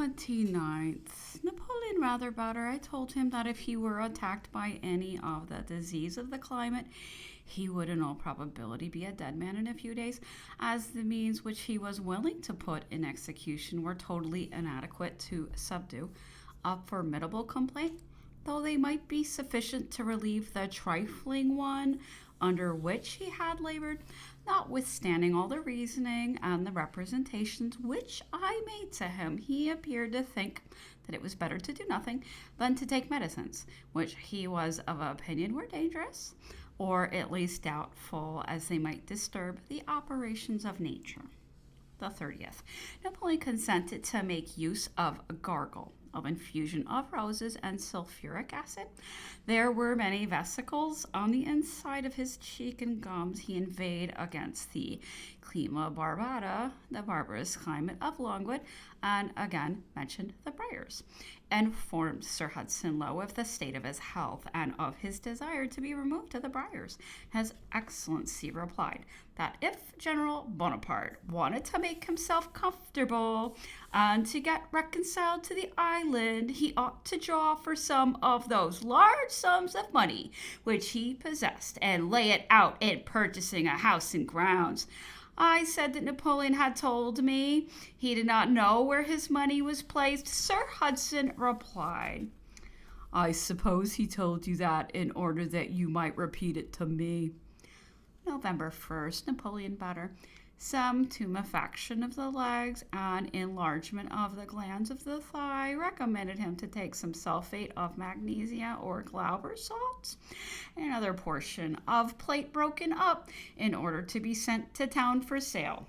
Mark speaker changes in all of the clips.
Speaker 1: 29th. Napoleon rather better. I told him that if he were attacked by any of the disease of the climate, he would in all probability be a dead man in a few days, as the means which he was willing to put in execution were totally inadequate to subdue a formidable complaint, though they might be sufficient to relieve the trifling one under which he had labored. Notwithstanding all the reasoning and the representations which I made to him, he appeared to think that it was better to do nothing than to take medicines, which he was of opinion were dangerous, or at least doubtful, as they might disturb the operations of nature. The 30th. Napoleon consented to make use of a gargle, of infusion of roses and sulfuric acid. There were many vesicles on the inside of his cheek and gums. He inveighed against the clima barbata, the barbarous climate of Longwood, and again mentioned the briars. Informed Sir Hudson Lowe of the state of his health and of his desire to be removed to the briars. His Excellency replied that if General Bonaparte wanted to make himself comfortable and to get reconciled to the island, he ought to draw for some of those large sums of money which he possessed and lay it out in purchasing a house and grounds. I said that Napoleon had told me he did not know where his money was placed. Sir Hudson replied, I suppose he told you that in order that you might repeat it to me. November 1st, Napoleon better. Some tumefaction of the legs and enlargement of the glands of the thigh recommended him to take some sulfate of magnesia or Glauber salts. Another portion of plate broken up in order to be sent to town for sale.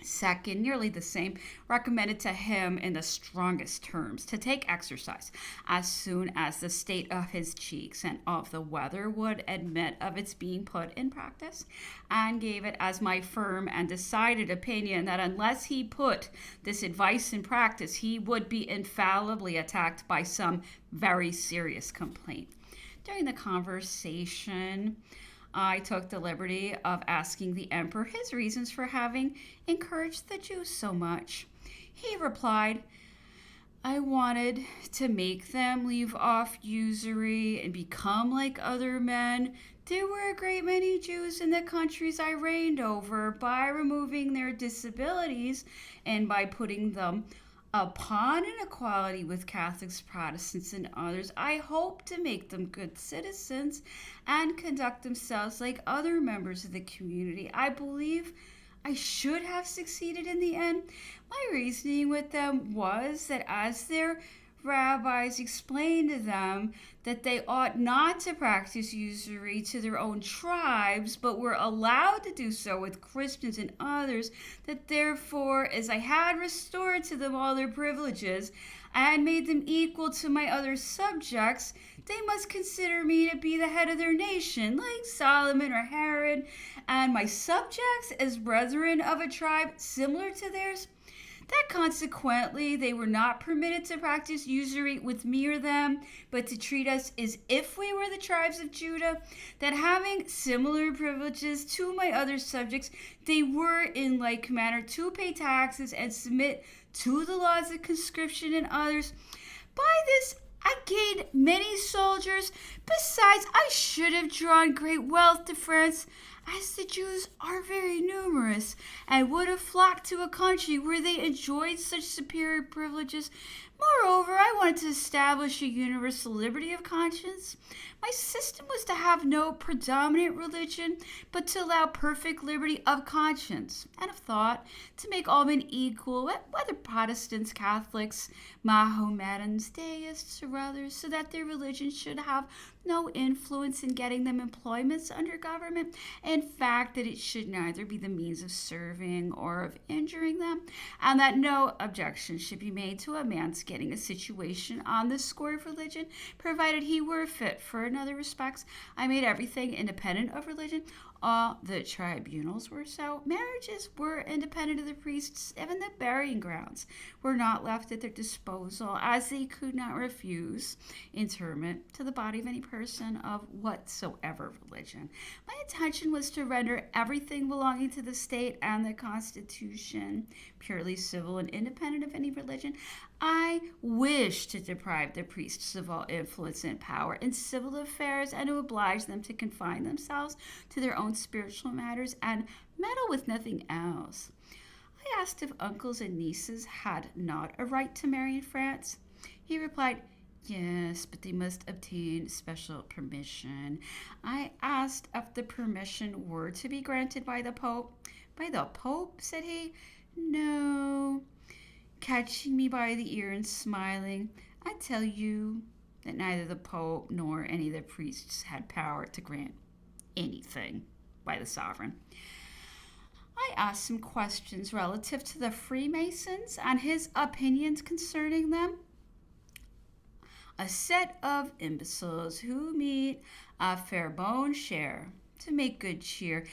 Speaker 1: Second, nearly the same, recommended to him in the strongest terms to take exercise as soon as the state of his cheeks and of the weather would admit of its being put in practice, and gave it as my firm and decided opinion that unless he put this advice in practice, he would be infallibly attacked by some very serious complaint. During the conversation, I took the liberty of asking the emperor his reasons for having encouraged the Jews so much. He replied, I wanted to make them leave off usury and become like other men. There were a great many Jews in the countries I reigned over. By removing their disabilities and by putting them upon an equality with Catholics, Protestants, and others, I hope to make them good citizens and conduct themselves like other members of the community. I believe I should have succeeded in the end. My reasoning with them was that as their rabbis explained to them that they ought not to practice usury to their own tribes, but were allowed to do so with Christians and others, that therefore, as I had restored to them all their privileges and made them equal to my other subjects, they must consider me to be the head of their nation, like Solomon or Herod, and my subjects as brethren of a tribe similar to theirs. That consequently they were not permitted to practice usury with me or them, but to treat us as if we were the tribes of Judah, that having similar privileges to my other subjects, they were in like manner to pay taxes and submit to the laws of conscription and others. By this I gained many soldiers. Besides, I should have drawn great wealth to France, as the Jews are very numerous, and would have flocked to a country where they enjoyed such superior privileges. Moreover, I wanted to establish a universal liberty of conscience. My system was to have no predominant religion, but to allow perfect liberty of conscience and of thought, to make all men equal, whether Protestants, Catholics, Mahometans, deists, or others, so that their religion should have no influence in getting them employments under government. In fact, that it should neither be the means of serving or of injuring them, and that no objection should be made to a man's getting a situation on the score of religion, provided he were fit for in other respects. I made everything independent of religion. All the tribunals were so. Marriages were independent of the priests. Even the burying grounds were not left at their disposal, as they could not refuse interment to the body of any person of whatsoever religion. My intention was to render everything belonging to the state and the Constitution purely civil and independent of any religion. I wish to deprive the priests of all influence and power in civil affairs and to oblige them to confine themselves to their own spiritual matters and meddle with nothing else. I asked if uncles and nieces had not a right to marry in France. He replied, yes, but they must obtain special permission. I asked if the permission were to be granted by the Pope. By the Pope, said he. No. Catching me by the ear and smiling, I tell you that neither the Pope nor any of the priests had power to grant anything by the sovereign. I asked some questions relative to the Freemasons and his opinions concerning them. A set of imbeciles who meet a fair bone share to make good cheer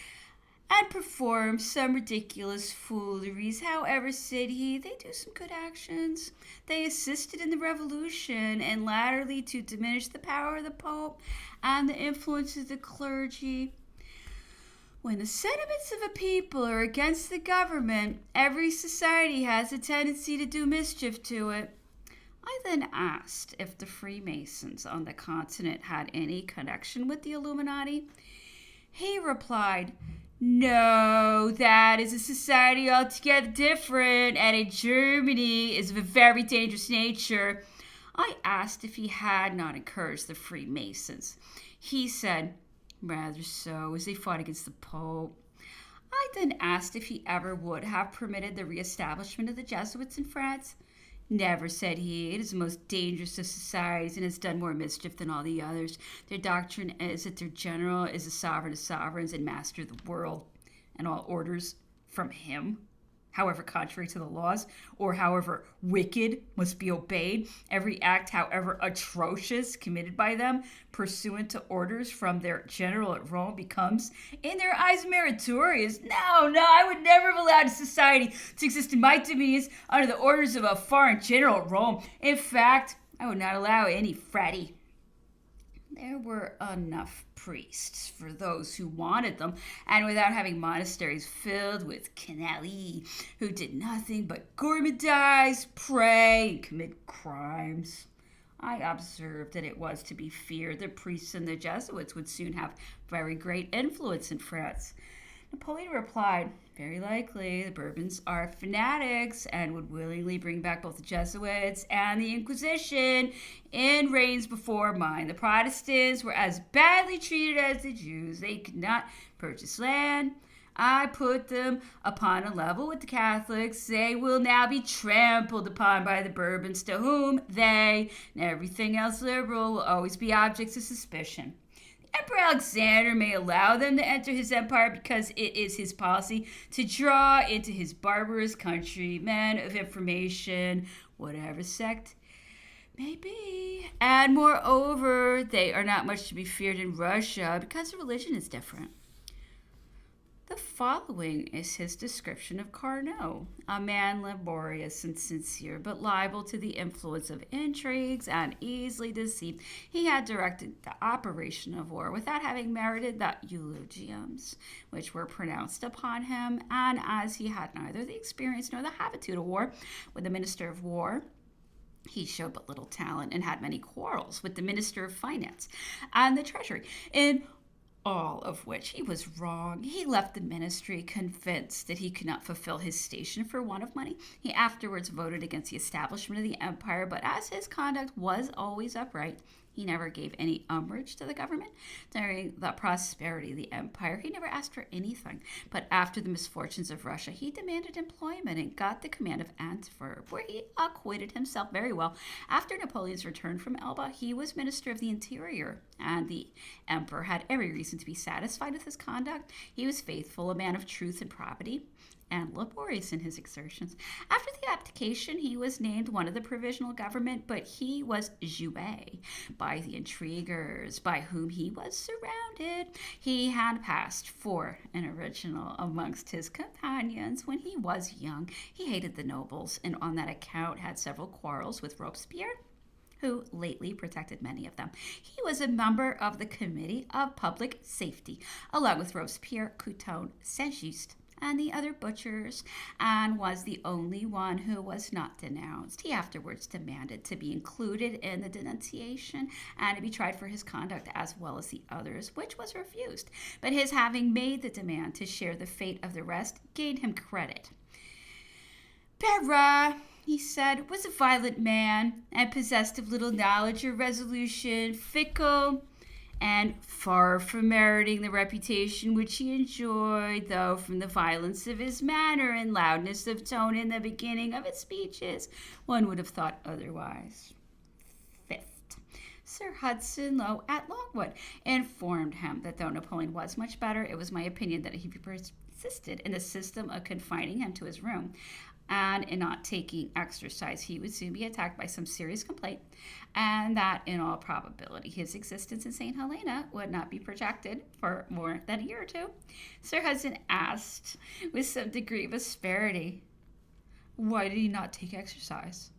Speaker 1: and perform some ridiculous fooleries. However, said he, they do some good actions. They assisted in the revolution and latterly to diminish the power of the Pope and the influence of the clergy. When the sentiments of a people are against the government, every society has a tendency to do mischief to it. I then asked if the Freemasons on the continent had any connection with the Illuminati. He replied, no, that is a society altogether different, and in Germany is of a very dangerous nature. I asked if he had not encouraged the Freemasons. He said, rather so, as they fought against the Pope. I then asked if he ever would have permitted the reestablishment of the Jesuits in France. Never, said he. It is the most dangerous of societies and has done more mischief than all the others. Their doctrine is that their general is the sovereign of sovereigns and master of the world, and all orders from him, however contrary to the laws or however wicked, must be obeyed. Every act, however atrocious, committed by them pursuant to orders from their general at Rome becomes, in their eyes, meritorious. No, I would never have allowed a society to exist in my dominions under the orders of a foreign general at Rome. In fact, I would not allow any fratty. There were enough priests for those who wanted them, and without having monasteries filled with canaille who did nothing but gormandize, pray, and commit crimes. I observed that it was to be feared the priests and the Jesuits would soon have very great influence in France. Napoleon replied, very likely, the Bourbons are fanatics and would willingly bring back both the Jesuits and the Inquisition in reigns before mine. The Protestants were as badly treated as the Jews. They could not purchase land. I put them upon a level with the Catholics. They will now be trampled upon by the Bourbons, to whom they and everything else liberal will always be objects of suspicion. Emperor Alexander may allow them to enter his empire because it is his policy to draw into his barbarous country men of information, whatever sect may be. And moreover, they are not much to be feared in Russia because the religion is different. The following is his description of Carnot, a man laborious and sincere, but liable to the influence of intrigues and easily deceived. He had directed the operation of war without having merited the eulogiums which were pronounced upon him, and as he had neither the experience nor the habitude of war with the minister of war, he showed but little talent and had many quarrels with the minister of finance and the treasury. In all of which he was wrong. He left the ministry convinced that he could not fulfill his station for want of money. He afterwards voted against the establishment of the empire, but as his conduct was always upright, he never gave any umbrage to the government. During the prosperity of the empire, he never asked for anything. But after the misfortunes of Russia, he demanded employment and got the command of Antwerp, where he acquitted himself very well. After Napoleon's return from Elba, he was Minister of the Interior, and the emperor had every reason to be satisfied with his conduct. He was faithful, a man of truth and probity, and laborious in his exertions. After the abdication, he was named one of the provisional government, but he was joué by the intriguers by whom he was surrounded. He had passed for an original amongst his companions when he was young. He hated the nobles, and on that account had several quarrels with Robespierre, who lately protected many of them. He was a member of the Committee of Public Safety, along with Robespierre, Couthon, Saint-Just, and the other butchers, and was the only one who was not denounced. He afterwards demanded to be included in the denunciation and to be tried for his conduct as well as the others, which was refused. But his having made the demand to share the fate of the rest gained him credit. Barras, he said, was a violent man and possessed of little knowledge or resolution, fickle, and far from meriting the reputation which he enjoyed, though from the violence of his manner and loudness of tone in the beginning of his speeches, one would have thought otherwise. Fifth, Sir Hudson Lowe at Longwood informed him that though Napoleon was much better, it was my opinion that he persisted in the system of confining him to his room, and in not taking exercise, he would soon be attacked by some serious complaint, and that in all probability his existence in St. Helena would not be projected for more than a year or two. Sir Hudson asked with some degree of asperity, why did he not take exercise?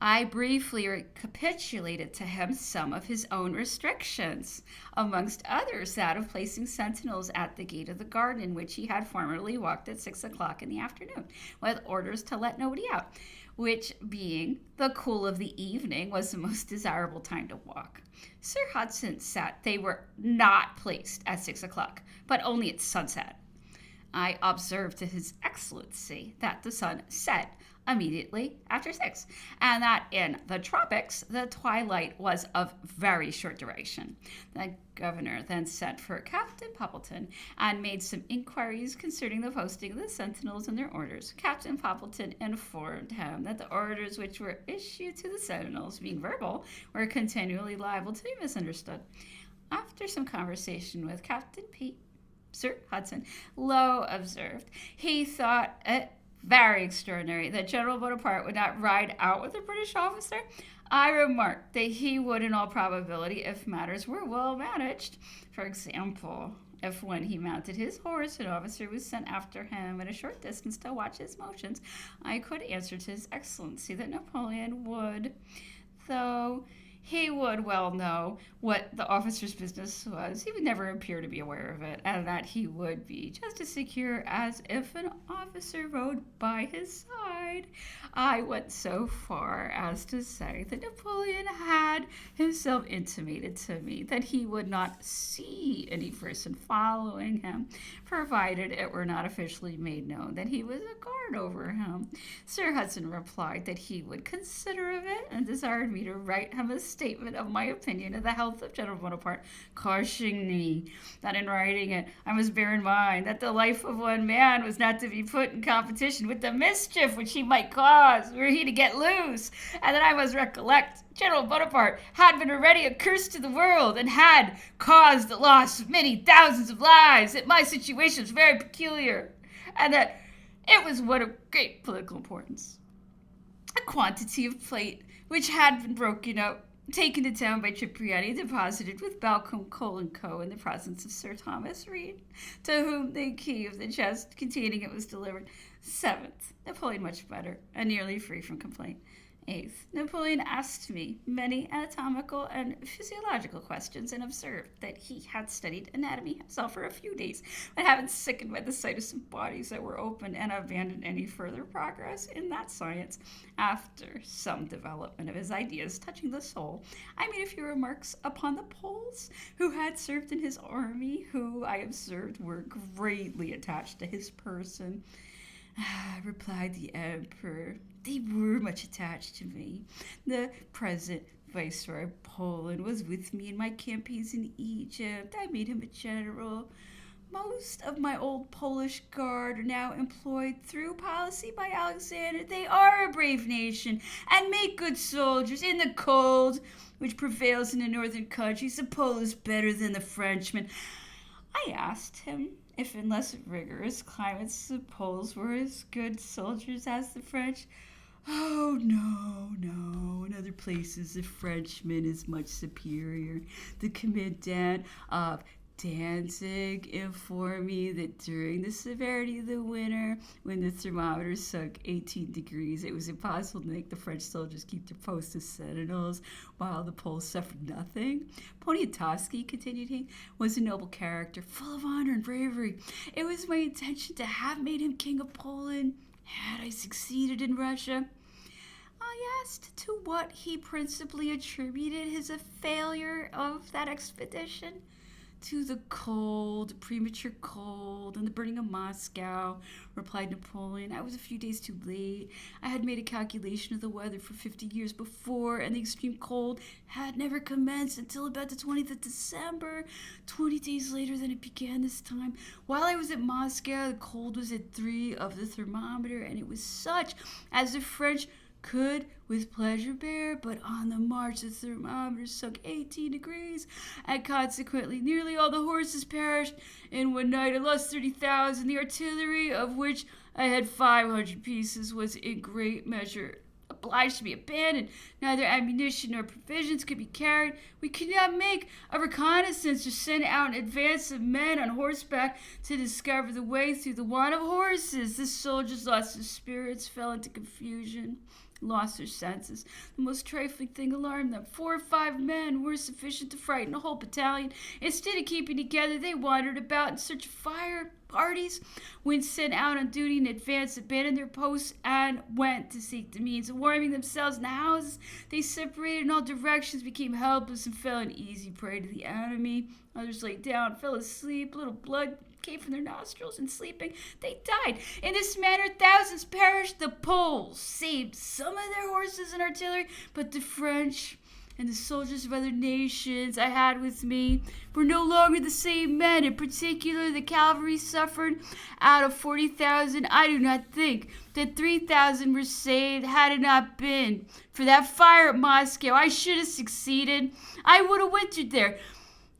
Speaker 1: I briefly recapitulated to him some of his own restrictions, amongst others that of placing sentinels at the gate of the garden in which he had formerly walked at 6 o'clock in the afternoon, with orders to let nobody out, which being the cool of the evening was the most desirable time to walk. Sir Hudson said they were not placed at 6 o'clock, but only at sunset. I observed to His Excellency that the sun set immediately after 6, and that in the tropics the twilight was of very short duration. The governor then sent for Captain Poppleton and made some inquiries concerning the posting of the sentinels and their orders. Captain Poppleton informed him that the orders which were issued to the sentinels, being verbal, were continually liable to be misunderstood. After some conversation with Captain Sir Hudson Lowe observed he thought it very extraordinary that General Bonaparte would not ride out with a British officer. I remarked that he would in all probability if matters were well managed. For example, if when he mounted his horse an officer was sent after him at a short distance to watch his motions, I could answer to His Excellency that Napoleon would, though he would well know what the officer's business was, he would never appear to be aware of it, and that he would be just as secure as if an officer rode by his side. I went so far as to say that Napoleon had himself intimated to me that he would not see any person following him, provided it were not officially made known that he was a guard over him. Sir Hudson replied that he would consider of it, and desired me to write him a statement of my opinion of the health of General Bonaparte, cautioning me that in writing it I must bear in mind that the life of one man was not to be put in competition with the mischief which he might cause were he to get loose, and that I must recollect General Bonaparte had been already a curse to the world and had caused the loss of many thousands of lives, that my situation was very peculiar, and that it was one of great political importance. A quantity of plate which had been broken up, taken to town by Cipriani, deposited with Balcombe, Cole & Co. in the presence of Sir Thomas Reed, to whom the key of the chest containing it was delivered. 7th, Napoleon much better, and nearly free from complaint. 8th, Napoleon asked me many anatomical and physiological questions, and observed that he had studied anatomy himself for a few days, but having sickened by the sight of some bodies that were opened, and abandoned any further progress in that science. After some development of his ideas touching the soul, I made a few remarks upon the Poles who had served in his army, who I observed were greatly attached to his person. Replied the Emperor, they were much attached to me. The present Viceroy of Poland was with me in my campaigns in Egypt. I made him a general. Most of my old Polish guard are now employed through policy by Alexander. They are a brave nation and make good soldiers in the cold which prevails in the northern countries. The Polish better than the Frenchmen. I asked him if in less rigorous climates the Poles were as good soldiers as the French. Oh, no. In other places, the Frenchman is much superior. The commandant of Danzig informed me that during the severity of the winter, when the thermometer sunk 18 degrees, it was impossible to make the French soldiers keep their posts as sentinels, while the Poles suffered nothing. Poniatowski, continued he, was a noble character, full of honor and bravery. It was my intention to have made him king of Poland, had I succeeded in Russia. I asked to what he principally attributed his failure of that expedition. To the cold, premature cold, and the burning of Moscow, replied Napoleon. I was a few days too late. I had made a calculation of the weather for 50 years before, and the extreme cold had never commenced until about the 20th of December, 20 days later than it began this time. While I was at Moscow, the cold was at 3 of the thermometer, and it was such as the French could with pleasure bear, but on the march the thermometer sunk 18 degrees, and consequently nearly all the horses perished. In one night I lost 30,000. The artillery, of which I had 500 pieces, was in great measure obliged to be abandoned. Neither ammunition nor provisions could be carried. We could not make a reconnaissance or send out an advance of men on horseback to discover the way through the want of horses. The soldiers lost their spirits, fell into confusion, lost their senses. The most trifling thing alarmed them. 4 or 5 men were sufficient to frighten a whole battalion. Instead of keeping together, they wandered about in search of fire. Parties, when sent out on duty in advance, abandoned their posts and went to seek the means of warming themselves in the houses. They separated in all directions, became helpless, and fell an easy prey to the enemy. Others lay down, fell asleep. Little blood came from their nostrils, and sleeping, they died. In this manner, thousands perished. The Poles saved some of their horses and artillery, but the French and the soldiers of other nations I had with me were no longer the same men. In particular, the cavalry suffered. Out of 40,000, I do not think that 3,000 were saved. Had it not been for that fire at Moscow, I should have succeeded. I would have wintered there.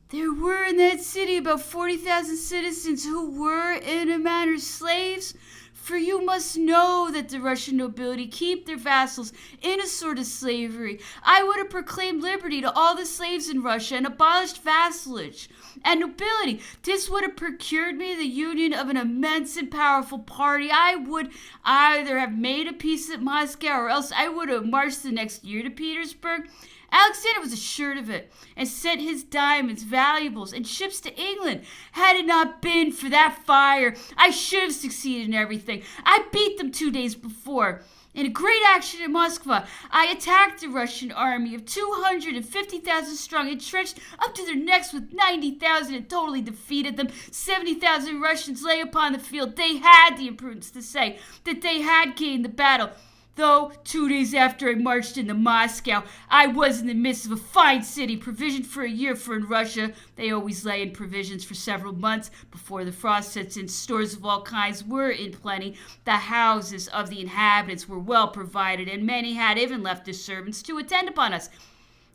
Speaker 1: There were in that city about 40,000 citizens who were, in a manner, slaves. For you must know that the Russian nobility keep their vassals in a sort of slavery. I would have proclaimed liberty to all the slaves in Russia and abolished vassalage and nobility. This would have procured me the union of an immense and powerful party. I would either have made a peace at Moscow, or else I would have marched the next year to Petersburg. Alexander was assured of it, and sent his diamonds, valuables, and ships to England. Had it not been for that fire, I should have succeeded in everything. I beat them 2 days before. In a great action at Moskva, I attacked a Russian army of 250,000 strong, entrenched up to their necks with 90,000, and totally defeated them. 70,000 Russians lay upon the field. They had the imprudence to say that they had gained the battle, though 2 days after I marched into Moscow, I was in the midst of a fine city, provisioned for a year, for in Russia they always lay in provisions for several months before the frost sets in. Stores of all kinds were in plenty. The houses of the inhabitants were well provided, and many had even left their servants to attend upon us.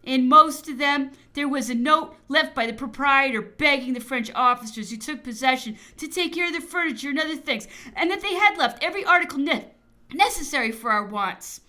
Speaker 1: In most of them, there was a note left by the proprietor begging the French officers who took possession to take care of their furniture and other things, and that they had left every article necessary for our wants,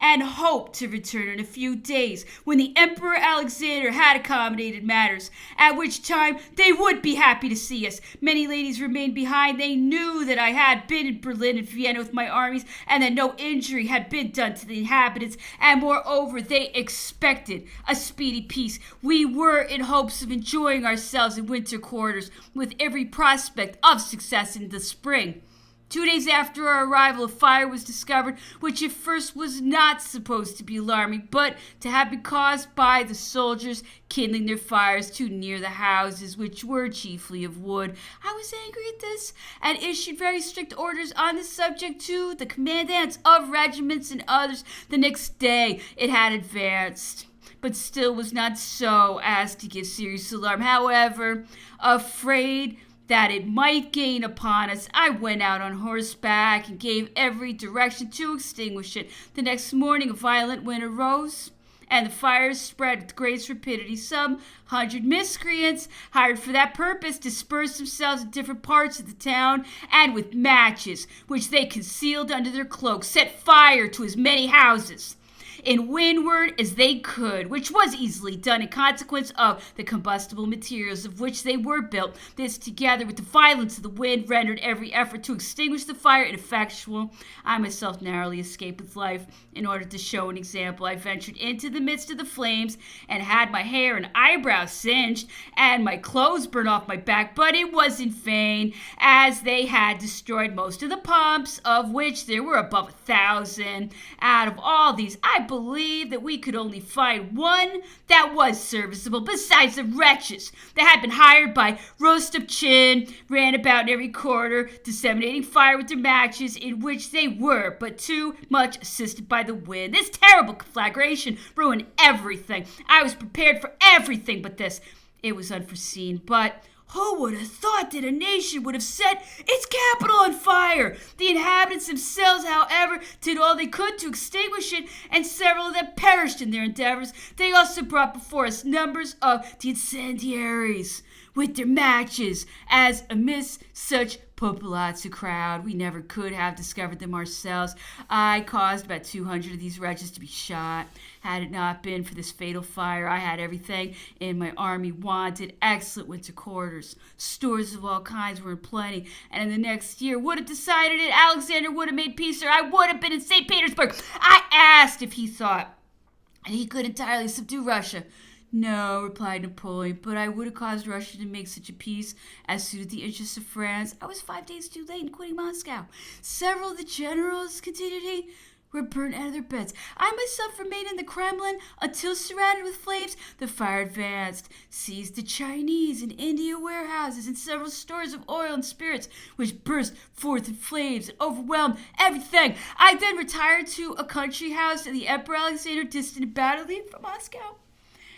Speaker 1: and hoped to return in a few days, when the Emperor Alexander had accommodated matters, at which time they would be happy to see us. Many ladies remained behind. They knew that I had been in Berlin and Vienna with my armies, and that no injury had been done to the inhabitants, and moreover they expected a speedy peace. We were in hopes of enjoying ourselves in winter quarters, with every prospect of success in the spring. 2 days after our arrival, a fire was discovered, which at first was not supposed to be alarming, but to have been caused by the soldiers kindling their fires too near the houses, which were chiefly of wood. I was angry at this, and issued very strict orders on the subject to the commandants of regiments and others. The next day it had advanced, but still was not so as to give serious alarm. However, afraid that it might gain upon us, I went out on horseback and gave every direction to extinguish it. The next morning a violent wind arose, and the fires spread with great rapidity. Some 100 miscreants, hired for that purpose, dispersed themselves in different parts of the town, and with matches, which they concealed under their cloaks, set fire to as many houses in windward as they could, which was easily done in consequence of the combustible materials of which they were built. This, together with the violence of the wind, rendered every effort to extinguish the fire ineffectual. I myself narrowly escaped with life. In order to show an example, I ventured into the midst of the flames and had my hair and eyebrows singed and my clothes burned off my back, but it was in vain, as they had destroyed most of the pumps, of which there were above 1,000. Out of all these, I believe that we could only find one that was serviceable, besides the wretches that had been hired by Rostopchin, ran about in every quarter, disseminating fire with their matches, in which they were but too much assisted by the wind. This terrible conflagration ruined everything. I was prepared for everything but this. It was unforeseen, but who would have thought that a nation would have set its capital on fire? The inhabitants themselves, however, did all they could to extinguish it, and several of them perished in their endeavors. They also brought before us numbers of the incendiaries with their matches, as amidst such populazzo crowd, we never could have discovered them ourselves. I caused about 200 of these wretches to be shot. Had it not been for this fatal fire, I had everything in my army wanted. Excellent winter quarters, stores of all kinds were in plenty, and in the next year would have decided it. Alexander would have made peace, or I would have been in St. Petersburg. I asked if he thought he could entirely subdue Russia. No, replied Napoleon, but I would have caused Russia to make such a peace as suited the interests of France. I was 5 days too late in quitting Moscow. Several of the generals, continued he, were burnt out of their beds. I myself remained in the Kremlin until, surrounded with flames, the fire advanced, seized the Chinese and India warehouses and several stores of oil and spirits, which burst forth in flames and overwhelmed everything. I then retired to a country house in the Emperor Alexander, distant about a league from Moscow.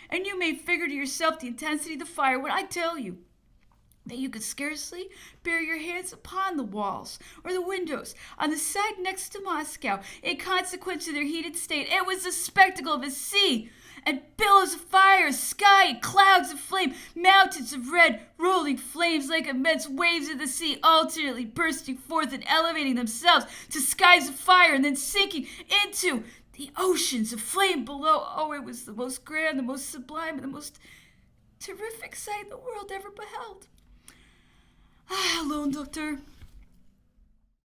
Speaker 1: And you may figure to yourself the intensity of the fire when I tell you that you could scarcely bear your hands upon the walls or the windows on the side next to Moscow, in consequence of their heated state. It was the spectacle of a sea and billows of fire, sky, and clouds of flame, mountains of red rolling flames like immense waves of the sea, alternately bursting forth and elevating themselves to skies of fire and then sinking into the oceans of flame below. Oh, it was the most grand, the most sublime, and the most terrific sight the world ever beheld. Ah, alone, Doctor,